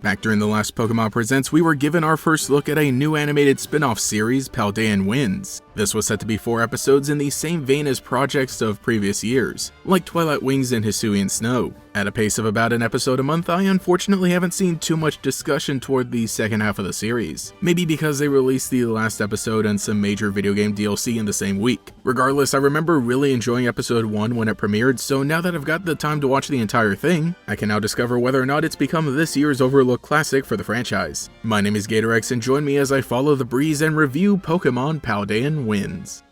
Back during the last Pokemon Presents, we were given our first look at a new animated spin-off series, Paldean Wins. This was set to be 4 episodes in the same vein as projects of previous years, like Twilight Wings and Hisuian Snow. At a pace of about an episode a month, I unfortunately haven't seen too much discussion toward the second half of the series. Maybe because they released the last episode and some major video game DLC in the same week. Regardless, I remember really enjoying episode 1 when it premiered, so now that I've got the time to watch the entire thing, I can now discover whether or not it's become this year's overlooked classic for the franchise. My name is GatorX, and join me as I follow the breeze and review Pokemon Paldean Wins.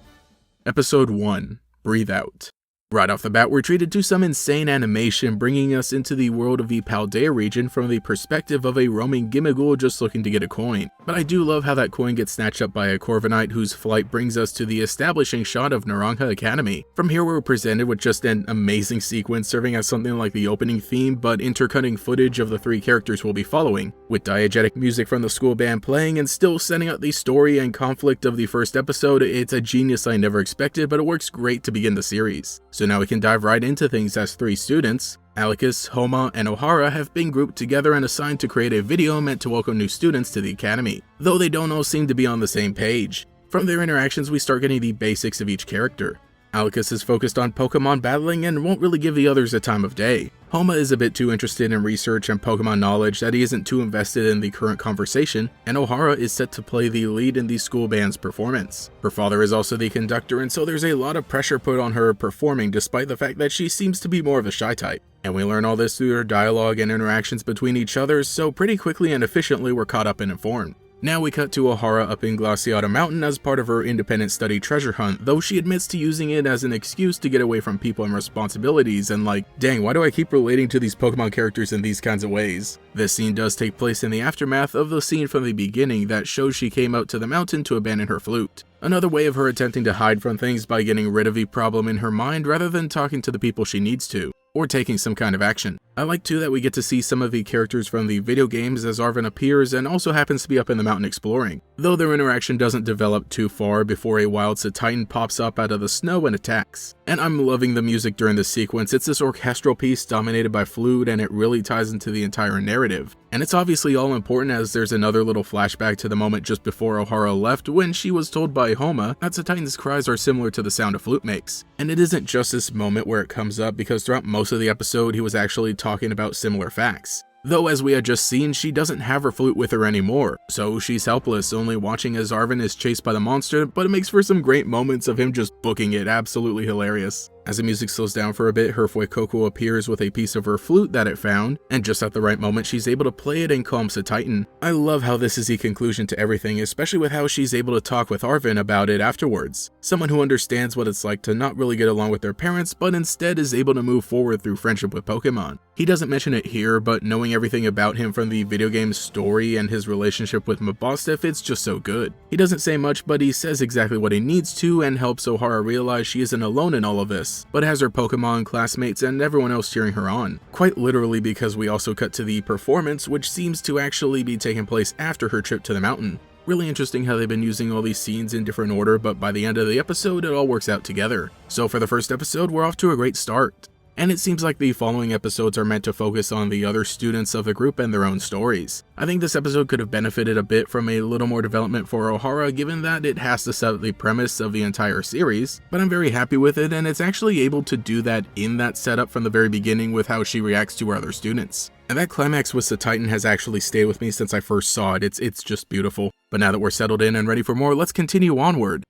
Episode 1. Breathe Out. Right off the bat, we're treated to some insane animation bringing us into the world of the Paldea region from the perspective of a roaming Gimmighoul just looking to get a coin. But I do love how that coin gets snatched up by a Corviknight whose flight brings us to the establishing shot of Naranja Academy. From here we're presented with just an amazing sequence serving as something like the opening theme, but intercutting footage of the 3 characters we'll be following, with diegetic music from the school band playing and still setting up the story and conflict of the first episode. It's a genius I never expected, but it works great to begin the series. So now we can dive right into things as 3 students, Alicus, Homa, and Ohara, have been grouped together and assigned to create a video meant to welcome new students to the academy, though they don't all seem to be on the same page. From their interactions, we start getting the basics of each character. Alicus is focused on Pokemon battling and won't really give the others a time of day. Homa is a bit too interested in research and Pokemon knowledge that he isn't too invested in the current conversation, and Ohara is set to play the lead in the school band's performance. Her father is also the conductor, and so there's a lot of pressure put on her performing despite the fact that she seems to be more of a shy type. And we learn all this through her dialogue and interactions between each other, so pretty quickly and efficiently we're caught up and informed. Now we cut to Ohara up in Glaciata Mountain as part of her independent study treasure hunt, though she admits to using it as an excuse to get away from people and responsibilities, and like, dang, why do I keep relating to these Pokemon characters in these kinds of ways? This scene does take place in the aftermath of the scene from the beginning that shows she came out to the mountain to abandon her flute. Another way of her attempting to hide from things by getting rid of the problem in her mind rather than talking to the people she needs to, or taking some kind of action. I like too that we get to see some of the characters from the video games as Arven appears and also happens to be up in the mountain exploring, though their interaction doesn't develop too far before a wild Titan pops up out of the snow and attacks. And I'm loving the music during this sequence. It's this orchestral piece dominated by flute, and it really ties into the entire narrative. And it's obviously all important as there's another little flashback to the moment just before Ohara left when she was told by Homa that Titan's cries are similar to the sound a flute makes. And it isn't just this moment where it comes up, because throughout most of the episode he was actually talking about similar facts. Though as we had just seen, she doesn't have her flute with her anymore, so she's helpless, only watching as Arven is chased by the monster, but it makes for some great moments of him just booking it, absolutely hilarious. As the music slows down for a bit, her Fuecoco appears with a piece of her flute that it found, and just at the right moment she's able to play it and calms the Titan. I love how this is the conclusion to everything, especially with how she's able to talk with Arven about it afterwards. Someone who understands what it's like to not really get along with their parents, but instead is able to move forward through friendship with Pokemon. He doesn't mention it here, but knowing everything about him from the video game's story and his relationship with Mabosstiff, it's just so good. He doesn't say much, but he says exactly what he needs to and helps Ohara realize she isn't alone in all of this, but has her Pokemon, classmates, and everyone else cheering her on. Quite literally, because we also cut to the performance, which seems to actually be taking place after her trip to the mountain. Really interesting how they've been using all these scenes in different order, but by the end of the episode it all works out together. So for the first episode, we're off to a great start. And it seems like the following episodes are meant to focus on the other students of the group and their own stories. I think this episode could have benefited a bit from a little more development for Ohara, given that it has to set up the premise of the entire series, but I'm very happy with it, and it's actually able to do that in that setup from the very beginning with how she reacts to her other students. And that climax with the Titan has actually stayed with me since I first saw it. It's just beautiful. But now that we're settled in and ready for more, let's continue onward.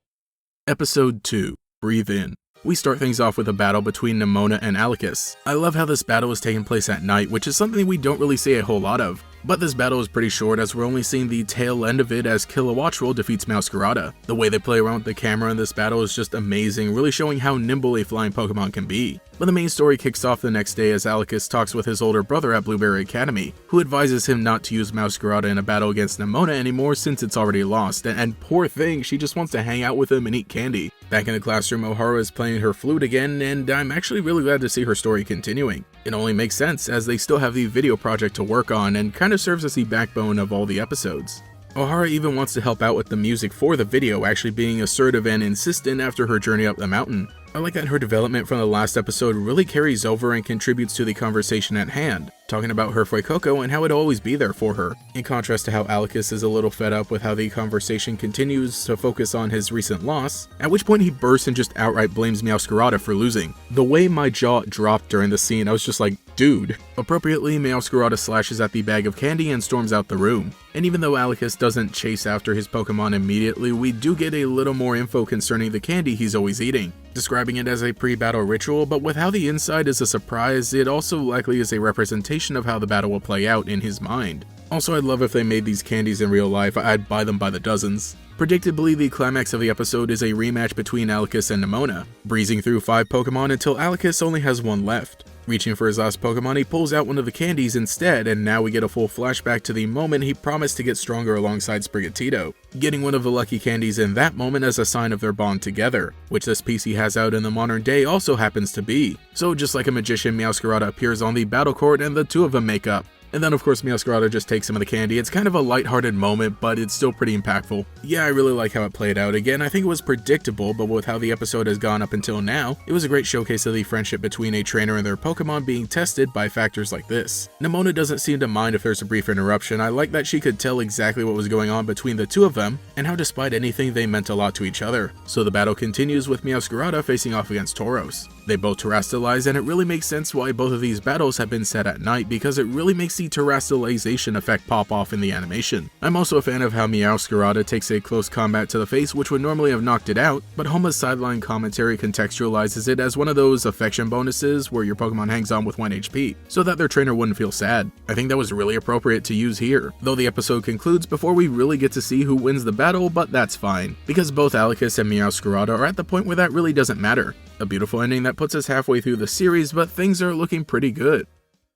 Episode 2. Breathe In. We start things off with a battle between Nemona and Alicus. I love how this battle is taking place at night, which is something we don't really see a whole lot of. But this battle is pretty short as we're only seeing the tail end of it as Kilowattrel defeats Masquerada. The way they play around with the camera in this battle is just amazing, really showing how nimble a flying Pokemon can be. But the main story kicks off the next day as Alicus talks with his older brother at Blueberry Academy, who advises him not to use Masquerada in a battle against Nemona anymore since it's already lost, and poor thing, she just wants to hang out with him and eat candy. Back in the classroom, Ohara is playing her flute again, and I'm actually really glad to see her story continuing. It only makes sense as they still have the video project to work on and kind of serves as the backbone of all the episodes. Ohara even wants to help out with the music for the video, actually being assertive and insistent after her journey up the mountain. I like that her development from the last episode really carries over and contributes to the conversation at hand, talking about her Fuecoco and how it'll always be there for her, in contrast to how Alicus is a little fed up with how the conversation continues to focus on his recent loss, at which point he bursts and just outright blames Meowscarada for losing. The way my jaw dropped during the scene, I was just like, dude. Appropriately, Meowscarada slashes at the bag of candy and storms out the room. And even though Alicus doesn't chase after his Pokemon immediately, we do get a little more info concerning the candy he's always eating, describing it as a pre-battle ritual, but with how the inside is a surprise, it also likely is a representation of how the battle will play out in his mind. Also, I'd love if they made these candies in real life. I'd buy them by the dozens. Predictably, the climax of the episode is a rematch between Alicus and Nemona, breezing through 5 Pokemon until Alicus only has 1 left. Reaching for his last Pokemon, he pulls out one of the candies instead, and now we get a full flashback to the moment he promised to get stronger alongside Sprigatito, getting one of the lucky candies in that moment as a sign of their bond together, which this piece he has out in the modern day also happens to be. So just like a magician, Meowscarada appears on the battle court and the two of them make up. And then of course Meowscarada just takes some of the candy. It's kind of a lighthearted moment, but it's still pretty impactful. Yeah, I really like how it played out. Again, I think it was predictable, but with how the episode has gone up until now, it was a great showcase of the friendship between a trainer and their Pokemon being tested by factors like this. Nemona doesn't seem to mind if there's a brief interruption. I like that she could tell exactly what was going on between the two of them, and how despite anything they meant a lot to each other. So the battle continues with Meowscarada facing off against Tauros. They both terrestrialize, and it really makes sense why both of these battles have been set at night, because it really makes the terrestrialization effect pop off in the animation. I'm also a fan of how Meowscarada takes a close combat to the face, which would normally have knocked it out, but Homa's sideline commentary contextualizes it as one of those affection bonuses where your Pokemon hangs on with 1 HP, so that their trainer wouldn't feel sad. I think that was really appropriate to use here, though the episode concludes before we really get to see who wins the battle, but that's fine, because both Alicus and Meowscarada are at the point where that really doesn't matter. A beautiful ending that puts us halfway through the series, but things are looking pretty good.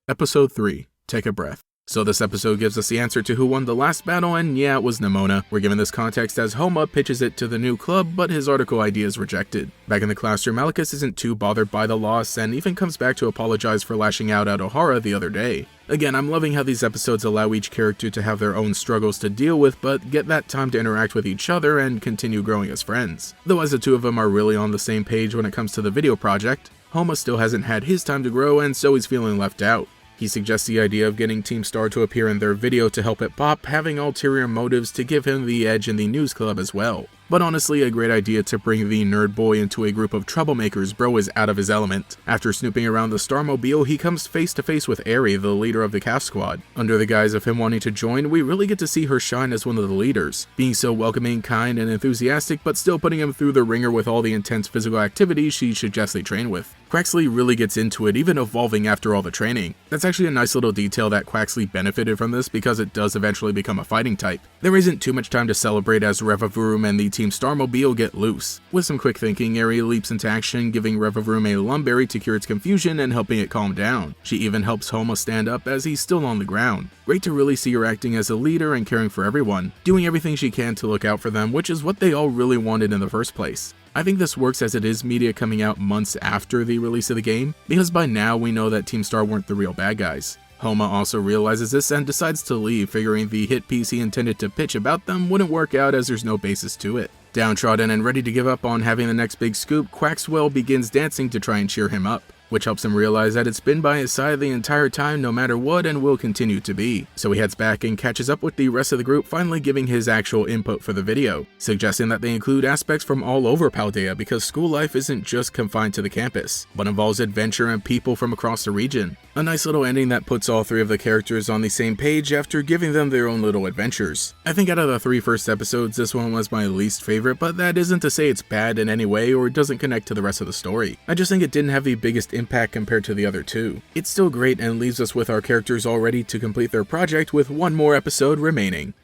Episode 3. Take a breath. So this episode gives us the answer to who won the last battle, and yeah, it was Nemona. We're given this context as Homa pitches it to the new club, but his article idea is rejected. Back in the classroom, Alicus isn't too bothered by the loss, and even comes back to apologize for lashing out at Ohara the other day. Again, I'm loving how these episodes allow each character to have their own struggles to deal with, but get that time to interact with each other and continue growing as friends. Though as the two of them are really on the same page when it comes to the video project, Homa still hasn't had his time to grow, and so he's feeling left out. He suggests the idea of getting Team Star to appear in their video to help it pop, having ulterior motives to give him the edge in the news club as well. But honestly, a great idea to bring the nerd boy into a group of troublemakers. Bro is out of his element. After snooping around the Starmobile, he comes face to face with Aerie, the leader of the CAF squad. Under the guise of him wanting to join, we really get to see her shine as one of the leaders, being so welcoming, kind, and enthusiastic, but still putting him through the ringer with all the intense physical activities she suggests they train with. Quaxley really gets into it, even evolving after all the training. That's actually a nice little detail that Quaxley benefited from this, because it does eventually become a fighting type. There isn't too much time to celebrate as Revavroom and the Team Starmobile get loose. With some quick thinking, Aerie leaps into action, giving Revavroom a Lumberry to cure its confusion and helping it calm down. She even helps Homa stand up as he's still on the ground. Great to really see her acting as a leader and caring for everyone, doing everything she can to look out for them, which is what they all really wanted in the first place. I think this works as it is media coming out months after the release of the game, because by now we know that Team Star weren't the real bad guys. Homa also realizes this and decides to leave, figuring the hit piece he intended to pitch about them wouldn't work out as there's no basis to it. Downtrodden and ready to give up on having the next big scoop, Quaxwell begins dancing to try and cheer him up, which helps him realize that it's been by his side the entire time no matter what and will continue to be. So he heads back and catches up with the rest of the group, finally giving his actual input for the video, suggesting that they include aspects from all over Paldea because school life isn't just confined to the campus, but involves adventure and people from across the region. A nice little ending that puts all 3 of the characters on the same page after giving them their own little adventures. I think out of the 3 first episodes, this one was my least favorite, but that isn't to say it's bad in any way or doesn't connect to the rest of the story. I just think it didn't have the biggest impact compared to the other 2. It's still great and leaves us with our characters all ready to complete their project with one more episode remaining.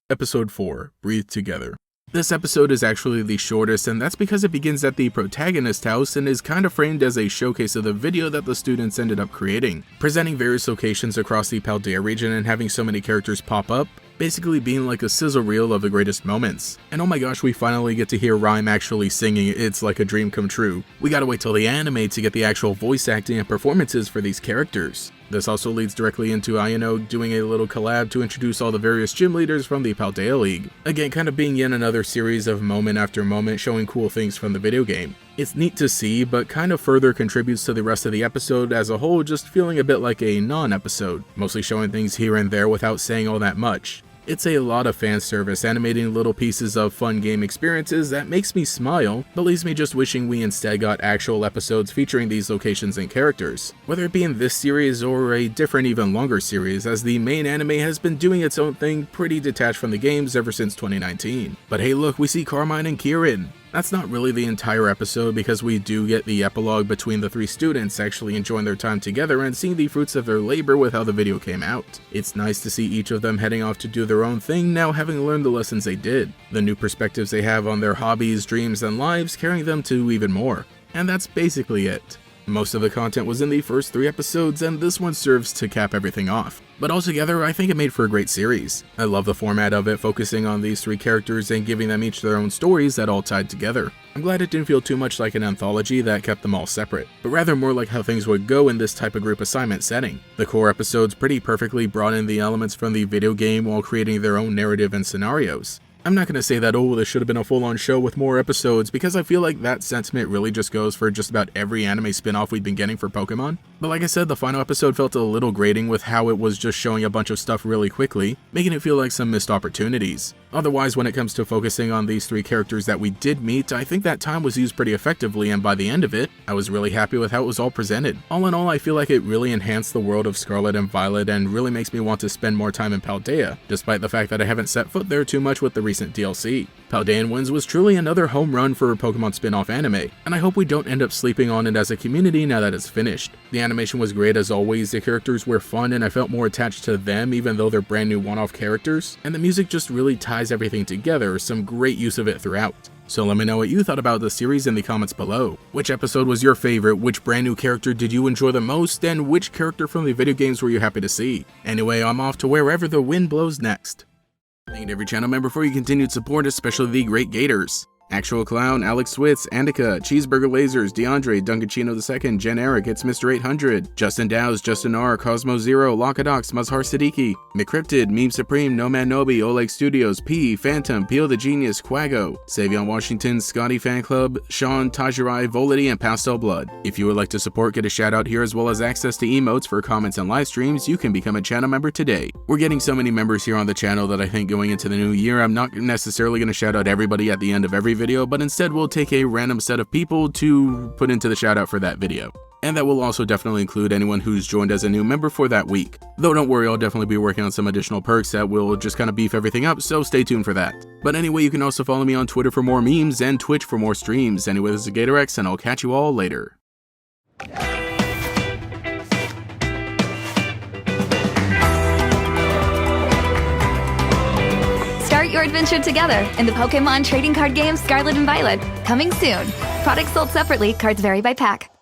Episode 4. Breathe Together. This episode is actually the shortest, and that's because it begins at the protagonist's house and is kind of framed as a showcase of the video that the students ended up creating, presenting various locations across the Paldea region and having so many characters pop up, basically being like a sizzle reel of the greatest moments. And oh my gosh, we finally get to hear Rhyme actually singing It's Like a Dream Come True. We gotta wait till the anime to get the actual voice acting and performances for these characters. This also leads directly into Ayano doing a little collab to introduce all the various gym leaders from the Paldea League. Again, kind of being yet another series of moment after moment showing cool things from the video game. It's neat to see, but kind of further contributes to the rest of the episode as a whole, just feeling a bit like a non-episode, mostly showing things here and there without saying all that much. It's a lot of fan service, animating little pieces of fun game experiences that makes me smile, but leaves me just wishing we instead got actual episodes featuring these locations and characters. Whether it be in this series or a different even longer series, as the main anime has been doing its own thing pretty detached from the games ever since 2019. But hey look, we see Carmine and Kieran. That's not really the entire episode because we do get the epilogue between the three students actually enjoying their time together and seeing the fruits of their labor with how the video came out. It's nice to see each of them heading off to do their own thing now, having learned the lessons they did, the new perspectives they have on their hobbies, dreams, and lives, carrying them to even more. And that's basically it. Most of the content was in the first 3 episodes, and this one serves to cap everything off. But altogether, I think it made for a great series. I love the format of it, focusing on these 3 characters and giving them each their own stories that all tied together. I'm glad it didn't feel too much like an anthology that kept them all separate, but rather more like how things would go in this type of group assignment setting. The core episodes pretty perfectly brought in the elements from the video game while creating their own narrative and scenarios. I'm not going to say that, oh, this should have been a full-on show with more episodes, because I feel like that sentiment really just goes for just about every anime spin-off we've been getting for Pokemon. But like I said, the final episode felt a little grating with how it was just showing a bunch of stuff really quickly, making it feel like some missed opportunities. Otherwise, when it comes to focusing on these 3 characters that we did meet, I think that time was used pretty effectively, and by the end of it, I was really happy with how it was all presented. All in all, I feel like it really enhanced the world of Scarlet and Violet and really makes me want to spend more time in Paldea, despite the fact that I haven't set foot there too much with the recent DLC. Paldean Winds was truly another home run for Pokemon spin-off anime, and I hope we don't end up sleeping on it as a community now that it's finished. The animation was great as always, the characters were fun and I felt more attached to them even though they're brand new one-off characters, and the music just really ties everything together, some great use of it throughout. So let me know what you thought about the series in the comments below. Which episode was your favorite, which brand new character did you enjoy the most, and which character from the video games were you happy to see? Anyway, I'm off to wherever the wind blows next. Thank you to every channel member for your continued support, especially the Great Gators. Actual Clown, Alex Switz, Andika, Cheeseburger Lasers, DeAndre, Duncanchino II, Jen Eric, It's Mr. 800, Justin Dows, Justin R, Cosmo Zero, Lockadox, Mazhar Siddiqui, McCryptid, Meme Supreme, Nomad Nobi, Oleg Studios, P, Phantom, Peel the Genius, Quago, Savion Washington, Scotty Fan Club, Sean, Tajirai, Volity, and Pastel Blood. If you would like to support, get a shout out here as well as access to emotes for comments and live streams, you can become a channel member today. We're getting so many members here on the channel that I think going into the new year, I'm not necessarily going to shout out everybody at the end of every video, but instead we'll take a random set of people to put into the shout out for that video. And that will also definitely include anyone who's joined as a new member for that week. Though don't worry, I'll definitely be working on some additional perks that will just kind of beef everything up, so stay tuned for that. But anyway, you can also follow me on Twitter for more memes and Twitch for more streams. Anyway, this is GatorX, and I'll catch you all later. Start your adventure together in the Pokemon trading card game Scarlet and Violet. Coming soon. Products sold separately, cards vary by pack.